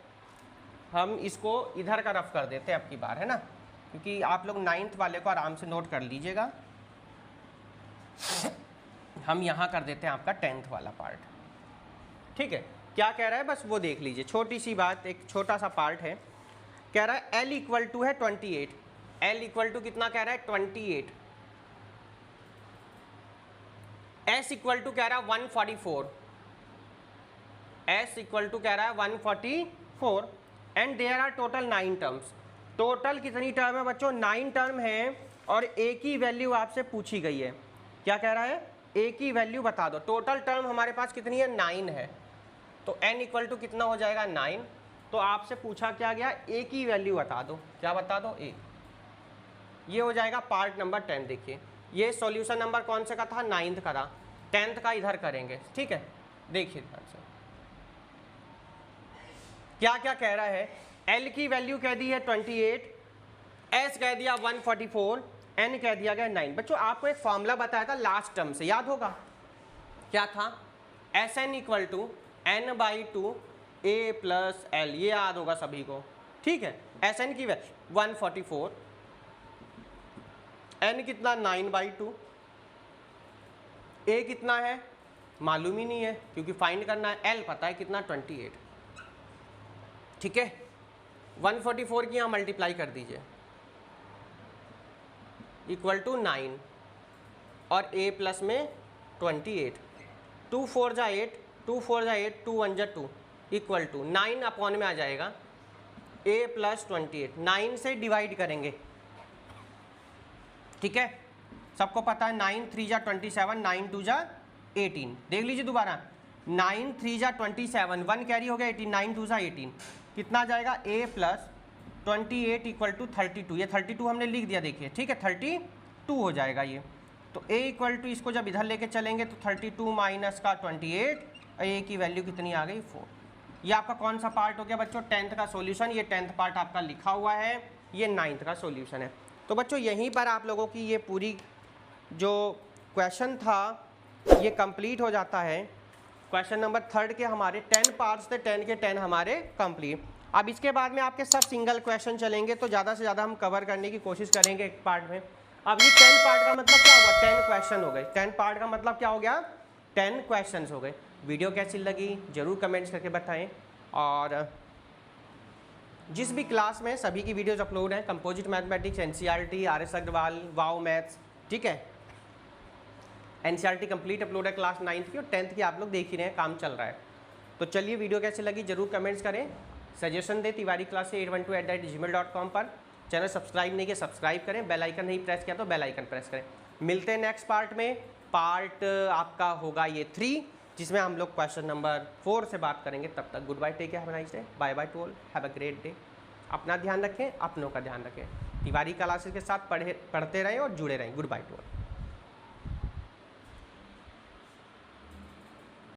हम इसको इधर का रफ कर देते हैं अब की बार, है ना, क्योंकि आप लोग 9th वाले को आराम से नोट कर लीजिएगा। हम यहाँ कर देते हैं आपका 10th वाला पार्ट, ठीक है। क्या कह रहा है बस वो देख लीजिए, छोटी सी बात, एक छोटा सा पार्ट है। कह रहा है L इक्वल टू है 28, L इक्वल टू कितना कह रहा है 28, S इक्वल टू कह रहा है 144, S इक्वल टू कह रहा है 144, and there are total 9 terms. Total कितनी टर्म है बच्चों, 9 टर्म है, और A की वैल्यू आपसे पूछी गई है। क्या कह रहा है, A की वैल्यू बता दो। टोटल टर्म हमारे पास कितनी है 9 है, तो n इक्वल टू कितना हो जाएगा 9। तो आपसे पूछा क्या गया, A की वैल्यू बता दो। क्या बता दो, A। ये हो जाएगा पार्ट नंबर 10। देखिए ये सॉल्यूशन नंबर कौन से का था, 9th का था। 10th का इधर करेंगे, ठीक है। देखिए ध्यान से क्या क्या कह रहा है। L की वैल्यू कह दी है 28, S कह दिया 144, n कह दिया गया 9। बच्चों आपको एक फॉर्मूला बताया था लास्ट टर्म से, याद होगा क्या था? Sn equal to n/2 a plus l, ये याद होगा सभी को, ठीक है। Sn की वैल्यू 144, n कितना 9/2, a कितना है मालूम ही नहीं है क्योंकि फाइंड करना है, l पता है कितना 28, ठीक है। 144 की यहाँ मल्टीप्लाई कर दीजिए इक्वल टू 9 और a प्लस में 28, 2 4 जा 8, 2 4 जा 8, 2 1 जा 2 इक्वल टू 9 अपॉन में आ जाएगा a प्लस 28, 9 से डिवाइड करेंगे, ठीक है। सबको पता है 9 3 जा 27, 9 2 जा 18, देख लीजिए दोबारा, 9 3 जा 27, 1 कैरी हो गया 18, 9 2 जा 18, कितना आ जाएगा a प्लस 28 इक्वल टू 32, ये 32 हमने लिख दिया देखिए, ठीक है, 32 हो जाएगा ये। तो a इक्वल टू इसको जब इधर लेके चलेंगे तो 32 माइनस का 28, a की वैल्यू कितनी आ गई 4। ये आपका कौन सा पार्ट हो गया बच्चों? 10th का सॉल्यूशन। ये 10th पार्ट आपका लिखा हुआ है, ये 9th का सॉल्यूशन है। तो बच्चों यहीं पर आप लोगों की ये पूरी जो क्वेश्चन था ये कंप्लीट हो जाता है। क्वेश्चन नंबर 3 के हमारे 10 पार्ट्स थे, 10 के 10 हमारे कंप्लीट। अब इसके बाद में आपके सब सिंगल क्वेश्चन चलेंगे, तो ज़्यादा से ज़्यादा हम कवर करने की कोशिश करेंगे एक पार्ट में। अब ये 10 पार्ट का मतलब क्या हुआ? 10 क्वेश्चन हो गए। 10 पार्ट का मतलब क्या हो गया? 10 क्वेश्चन हो गए। वीडियो कैसी लगी जरूर कमेंट्स करके बताएं। और जिस भी क्लास में सभी की वीडियोज अपलोड हैं, composite mathematics, NCERT, RS. Agarwal, wow maths, ठीक है। एनसीईआरटी कंप्लीट अपलोड है क्लास 9th की, और 10th की आप लोग देख ही रहे हैं, काम चल रहा है। तो चलिए वीडियो कैसी लगी जरूर कमेंट्स करें, सजेशन दें तिवारी क्लास 812@gmail.com पर। चैनल सब्सक्राइब नहीं किया सब्सक्राइब करें, बेल आइकन नहीं प्रेस किया तो बेल आइकन प्रेस करें। मिलते हैं नेक्स्ट पार्ट में। पार्ट आपका होगा ये 3, जिसमें हम लोग क्वेश्चन नंबर 4 से बात करेंगे। तब तक good bye, take care, have a nice day, bye bye to all, have a great day. अपना ध्यान रखें, अपनों का ध्यान रखें। तिवारी क्लासेस के साथ पढ़ते रहें और जुड़े रहें। Good bye to all.